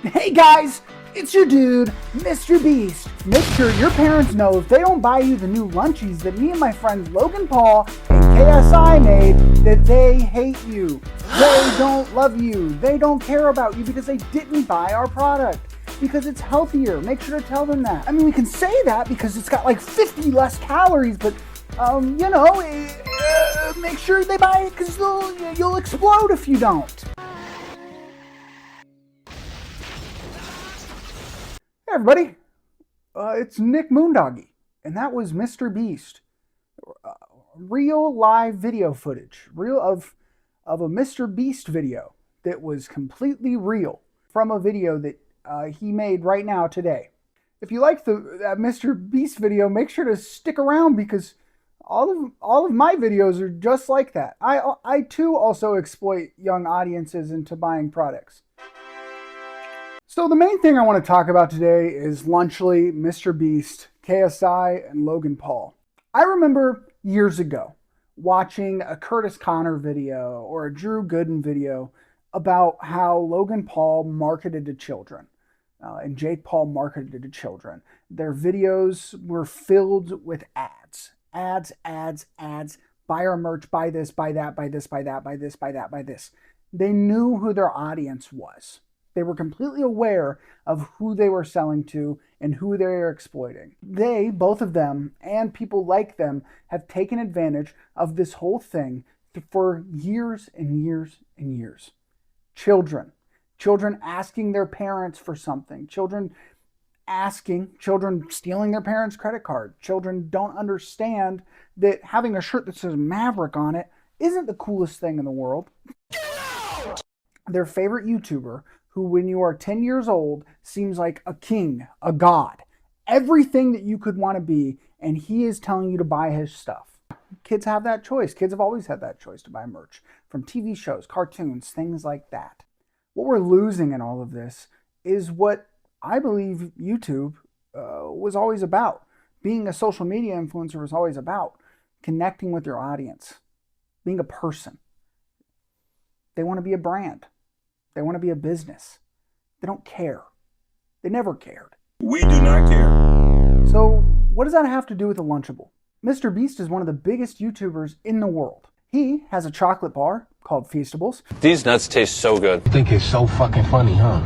Hey guys, it's your dude, Mr. Beast. Make sure your parents know if they don't buy you the new Lunchies that me and my friends Logan Paul and KSI made, that they hate you. They don't love you. They don't care about you because they didn't buy our product. Because it's healthier. Make sure to tell them that. I mean, we can say that because it's got like 50 less calories, but make sure they buy it because you'll explode if you don't. Hey everybody, it's Nick Moondoggy, and that was Mr. Beast. Real live video footage, of a Mr. Beast video that was completely real from a video that he made right now today. If you like that Mr. Beast video, make sure to stick around because all of my videos are just like that. I too also exploit young audiences into buying products. So the main thing I want to talk about today is Lunchly, Mr. Beast, KSI, and Logan Paul. I remember years ago watching a Curtis Connor video or a Drew Gooden video about how Logan Paul marketed to children and Jake Paul marketed to children. Their videos were filled with ads. Ads. Buy our merch, buy this, buy that, buy this, buy that, buy this, buy that, buy this. They knew who their audience was. They were completely aware of who they were selling to and who they were exploiting. They, both of them, and people like them, have taken advantage of this whole thing for years and years and years. Children asking their parents for something. Children stealing their parents' credit card. Children don't understand that having a shirt that says Maverick on it isn't the coolest thing in the world. Their favorite YouTuber, who when you are 10 years old seems like a king, a god, everything that you could want to be, and he is telling you to buy his stuff. Kids have that choice. Kids have always had that choice to buy merch from TV shows, cartoons, things like that. What we're losing in all of this is what I believe YouTube was always about. Being a social media influencer was always about connecting with your audience, being a person. They want to be a brand. They want to be a business. They don't care. They never cared. We do not care. So what does that have to do with a Lunchable? Mr. Beast is one of the biggest YouTubers in the world. He has a chocolate bar called Feastables. These nuts taste so good. I think it's so fucking funny, huh?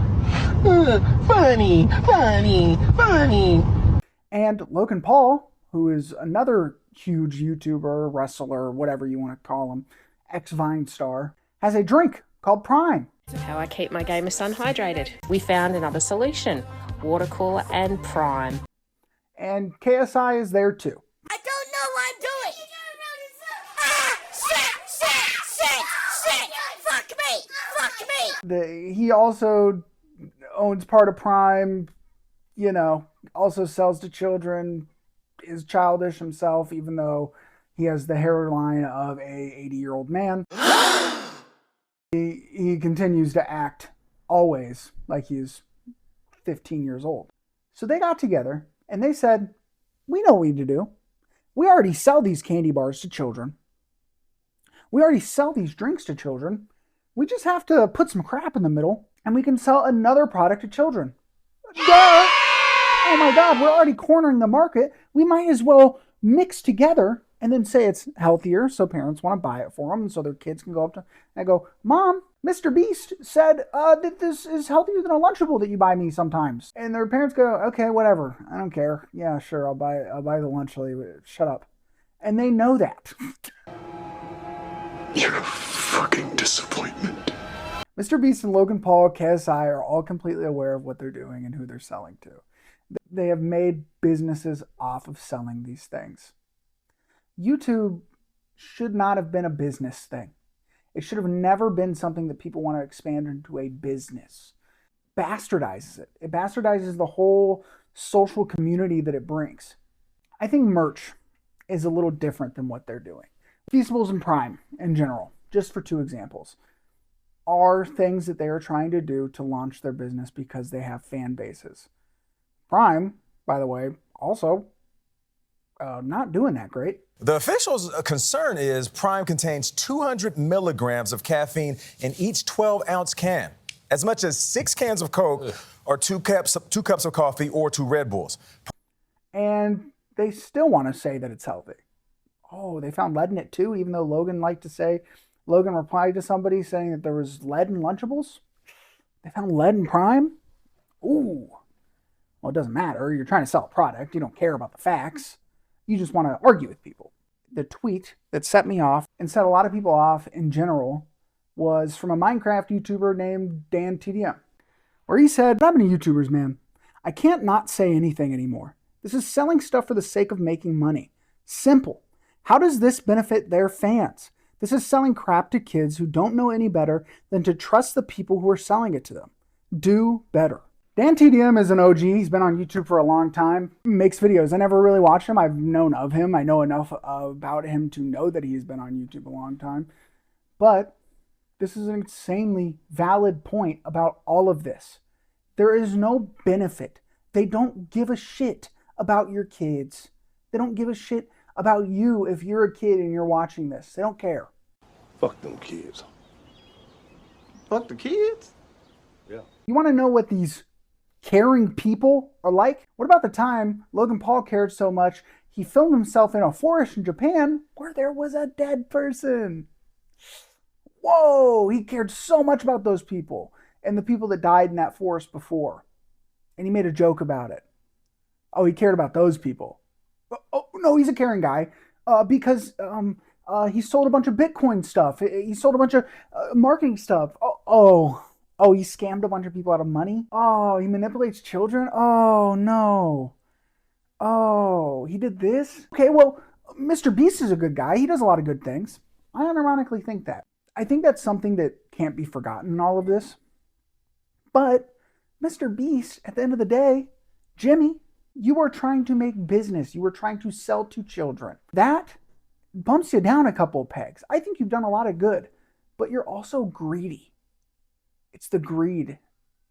Funny. And Logan Paul, who is another huge YouTuber, wrestler, whatever you want to call him, ex-Vine star, has a drink called Prime. How I keep my gamer son hydrated. We found another solution, water cooler and Prime. And KSI is there too. I don't know what I'm doing. Shit. Fuck me. He also owns part of Prime, also sells to children, is childish himself, even though he has the hairline of a 80-year-old man. He continues to act always like he's 15 years old. So they got together and they said, we know what we need to do. We already sell these candy bars to children. We already sell these drinks to children. We just have to put some crap in the middle and we can sell another product to children. Duh! Oh my God, we're already cornering the market. We might as well mix together and then say it's healthier so parents want to buy it for them and so their kids can go up to and go, Mom, Mr. Beast said that this is healthier than a Lunchable that you buy me sometimes. And their parents go, okay, whatever. I don't care. Yeah, sure, I'll buy the Lunchly. Shut up. And they know that. You're a fucking disappointment. Mr. Beast and Logan Paul, KSI are all completely aware of what they're doing and who they're selling to. They have made businesses off of selling these things. YouTube should not have been a business thing. It should have never been something that people want to expand into a business. Bastardizes it. It bastardizes the whole social community that it brings. I think merch is a little different than what they're doing. Feastables and Prime in general, just for two examples, are things that they are trying to do to launch their business because they have fan bases. Prime, by the way, also not doing that great. The official's concern is Prime contains 200 milligrams of caffeine in each 12-ounce can. as much as 6 cans of Coke or 2 cups of coffee or 2 Red Bulls. And they still want to say that it's healthy. Oh, they found lead in it too, even though Logan replied to somebody saying that there was lead in Lunchables. They found lead in Prime. Ooh. Well, it doesn't matter. You're trying to sell a product. You don't care about the facts. You just want to argue with people. The tweet that set me off and set a lot of people off in general was from a Minecraft YouTuber named Dan TDM, where he said, "I'm into YouTubers, man. I can't not say anything anymore. This is selling stuff for the sake of making money. Simple. How does this benefit their fans? This is selling crap to kids who don't know any better than to trust the people who are selling it to them. Do better." Dan TDM is an OG. He's been on YouTube for a long time. He makes videos. I never really watched him. I've known of him. I know enough about him to know that he's been on YouTube a long time. But this is an insanely valid point about all of this. There is no benefit. They don't give a shit about your kids. They don't give a shit about you if you're a kid and you're watching this. They don't care. Fuck them kids. Fuck the kids? Yeah. You want to know what these caring people are like? What about the time Logan Paul cared so much he filmed himself in a forest in Japan where there was a dead person? Whoa, he cared so much about those people and the people that died in that forest before. And he made a joke about it. Oh, he cared about those people. Oh, no, he's a caring guy because he sold a bunch of Bitcoin stuff. He sold a bunch of marketing stuff. Oh, he scammed a bunch of people out of money. Oh, he manipulates children. Oh, no. Oh, he did this? Okay, well, MrBeast is a good guy. He does a lot of good things. I unironically think that. I think that's something that can't be forgotten in all of this. But MrBeast, at the end of the day, Jimmy, you are trying to make business. You are trying to sell to children. That bumps you down a couple of pegs. I think you've done a lot of good, but you're also greedy. It's the greed.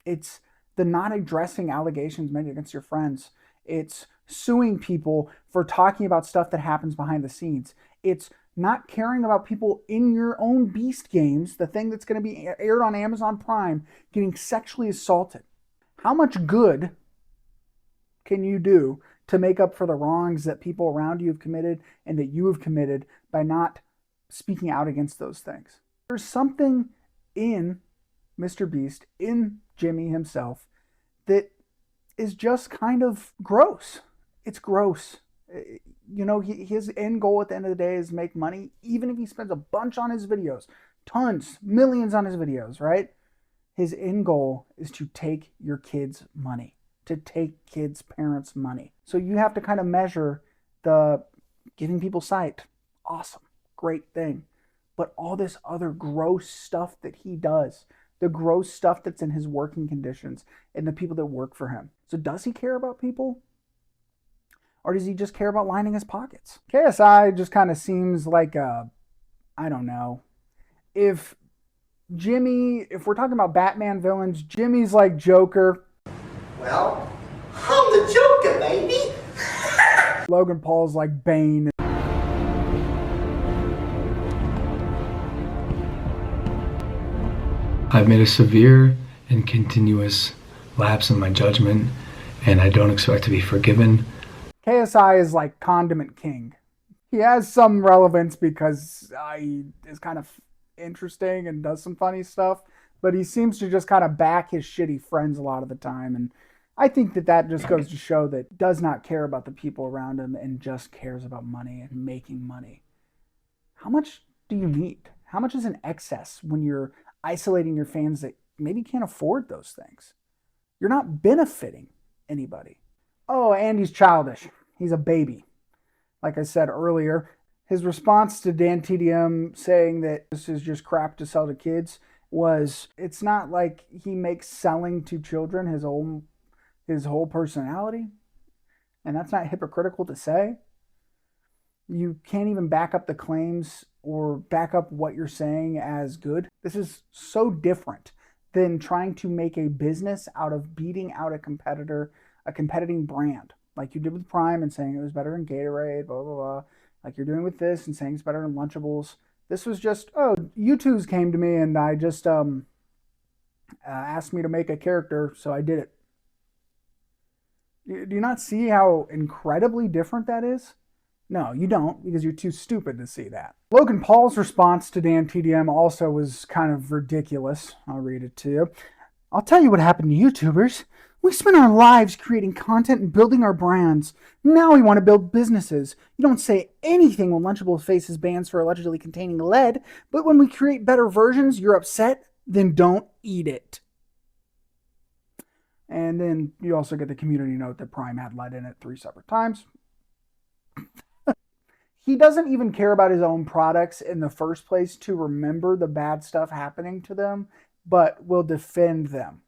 It's the not addressing allegations made against your friends. It's suing people for talking about stuff that happens behind the scenes. It's not caring about people in your own Beast games, the thing that's going to be aired on Amazon Prime, getting sexually assaulted. How much good can you do to make up for the wrongs that people around you have committed and that you have committed by not speaking out against those things? There's something in MrBeast, in Jimmy himself, that is just kind of gross. It's gross. You know, his end goal at the end of the day is make money, even if he spends a bunch on his videos, tons, millions on his videos, right? His end goal is to take your kids' money, to take kids' parents' money. So you have to kind of measure the giving people sight. Awesome, great thing. But all this other gross stuff that he does, the gross stuff that's in his working conditions and the people that work for him. So does he care about people? Or does he just care about lining his pockets? KSI just kind of seems like I don't know. If we're talking about Batman villains, Jimmy's like Joker. Well, I'm the Joker, baby. Logan Paul's like Bane. I've made a severe and continuous lapse in my judgment, and I don't expect to be forgiven. KSI is like Condiment King. He has some relevance because he is kind of interesting and does some funny stuff, but he seems to just kind of back his shitty friends a lot of the time. And I think that just goes to show that does not care about the people around him and just cares about money and making money. How much do you need? How much is an excess when you're isolating your fans that maybe can't afford those things? You're not benefiting anybody. Oh, and he's childish. He's a baby. Like I said earlier, his response to Dan TDM saying that this is just crap to sell to kids was, it's not like he makes selling to children his whole personality. And that's not hypocritical to say. You can't even back up the claims or back up what you're saying as good. This is so different than trying to make a business out of beating out a competitor, a competing brand, like you did with Prime and saying it was better than Gatorade, blah, blah, blah. Like you're doing with this and saying it's better than Lunchables. This was just, YouTubes came to me and I just asked me to make a character, so I did it. Do you not see how incredibly different that is? No, you don't, because you're too stupid to see that. Logan Paul's response to Dan TDM also was kind of ridiculous. I'll read it to you. I'll tell you what happened to YouTubers. We spent our lives creating content and building our brands. Now we want to build businesses. You don't say anything when Lunchables faces bans for allegedly containing lead, but when we create better versions, you're upset? Then don't eat it. And then you also get the community note that Prime had lead in it 3 separate times. He doesn't even care about his own products in the first place to remember the bad stuff happening to them, but will defend them.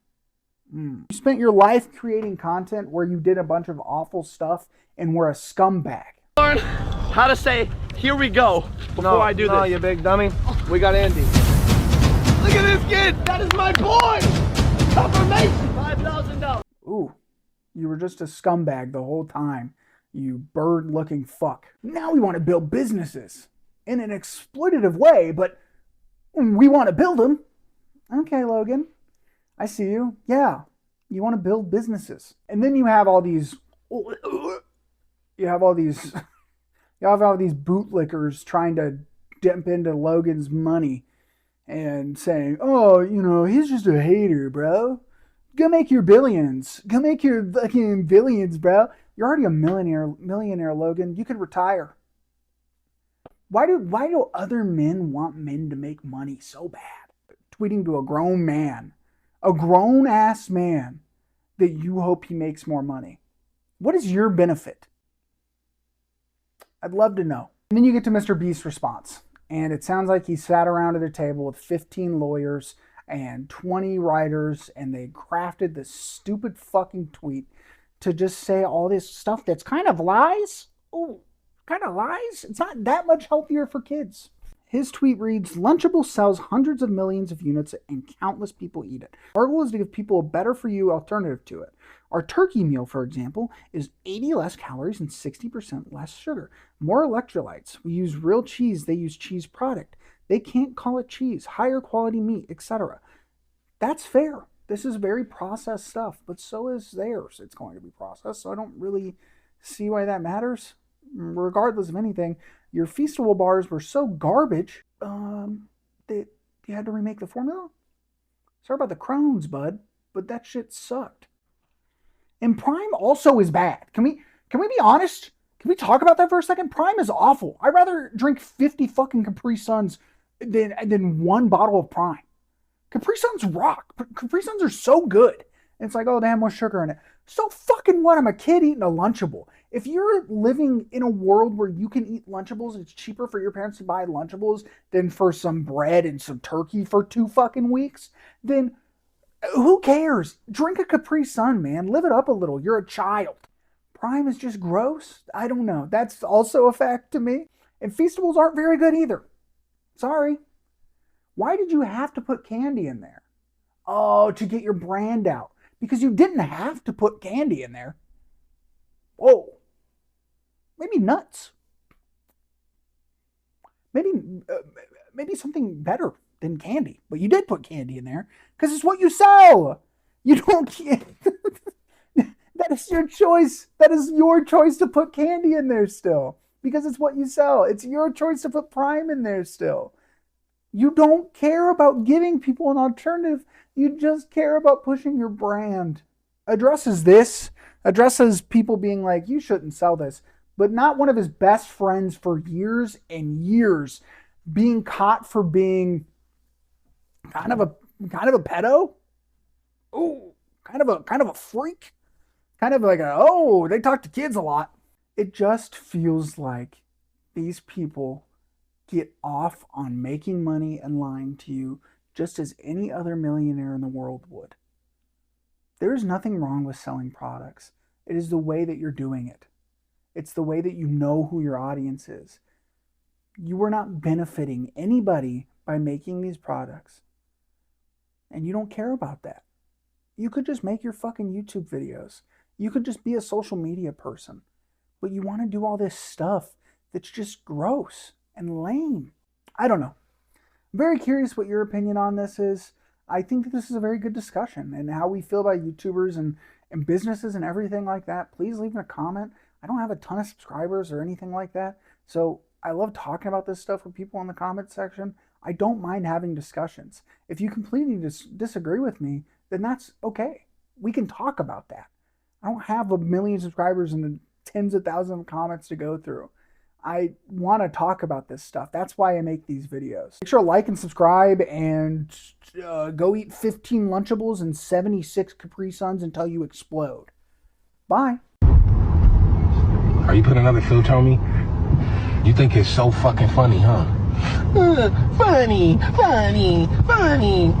You spent your life creating content where you did a bunch of awful stuff and were a scumbag. Learn how to say, here we go, before I do this. No, you big dummy. We got Andy. Look at this kid! That is my boy! Confirmation! $5,000. Ooh, you were just a scumbag the whole time. You bird-looking fuck. Now we want to build businesses in an exploitative way, but we want to build them. Okay, Logan, I see you. Yeah, you want to build businesses. And then you have all these bootlickers trying to dip into Logan's money and saying, oh, you know, he's just a hater, bro. Go make your billions. Go make your fucking billions, bro. You're already a millionaire, Logan. You could retire. Why do other men want men to make money so bad? Tweeting to a grown man, a grown-ass man, that you hope he makes more money. What is your benefit? I'd love to know. And then you get to MrBeast's response. And it sounds like he sat around at a table with 15 lawyers and 20 writers, and they crafted this stupid fucking tweet to just say all this stuff that's kind of lies. Oh, kind of lies? It's not that much healthier for kids. His tweet reads, Lunchables sells hundreds of millions of units and countless people eat it. Our goal is to give people a better for you alternative to it. Our turkey meal, for example, is 80 less calories and 60% less sugar. More electrolytes. We use real cheese. They use cheese product. They can't call it cheese. Higher quality meat, etc. That's fair. This is very processed stuff, but so is theirs. It's going to be processed, so I don't really see why that matters. Regardless of anything, your Feastable bars were so garbage that you had to remake the formula? Sorry about the Crohn's, bud, but that shit sucked. And Prime also is bad. Can we be honest? Can we talk about that for a second? Prime is awful. I'd rather drink 50 fucking Capri Suns than 1 bottle of Prime. Capri Suns rock. Capri Suns are so good. And it's like, oh, they have more sugar in it. So fucking what? I'm a kid eating a Lunchable. If you're living in a world where you can eat Lunchables, it's cheaper for your parents to buy Lunchables than for some bread and some turkey for 2 fucking weeks, then who cares? Drink a Capri Sun, man. Live it up a little. You're a child. Prime is just gross. I don't know. That's also a fact to me. And Feastables aren't very good either. Sorry. Why did you have to put candy in there? Oh, to get your brand out. Because you didn't have to put candy in there. Whoa. Maybe nuts. Maybe something better than candy. But you did put candy in there because it's what you sell. You don't. That is your choice. That is your choice to put candy in there still because it's what you sell. It's your choice to put Prime in there still. You don't care about giving people an alternative. You just care about pushing your brand. Addresses people being like, you shouldn't sell this. But not one of his best friends for years and years being caught for being kind of a pedo. Ooh, kind of a freak. Kind of like they talk to kids a lot. It just feels like these people get off on making money and lying to you just as any other millionaire in the world would. There is nothing wrong with selling products. It is the way that you're doing it. It's the way that you know who your audience is. You are not benefiting anybody by making these products. And you don't care about that. You could just make your fucking YouTube videos. You could just be a social media person. But you want to do all this stuff that's just gross and lame. I don't know. I'm very curious what your opinion on this is. I think that this is a very good discussion, and how we feel about YouTubers and businesses and everything like that. Please leave a comment. I don't have a ton of subscribers or anything like that, so I love talking about this stuff with people in the comment section. I don't mind having discussions. If you completely disagree with me, then that's okay. We can talk about that. I don't have a million subscribers and tens of thousands of comments to go through. I want to talk about this stuff. That's why I make these videos. Make sure to like and subscribe, and go eat 15 Lunchables and 76 Capri Suns until you explode. Bye. Are you putting another filter on me? You think it's so fucking funny, huh? Funny, funny, funny.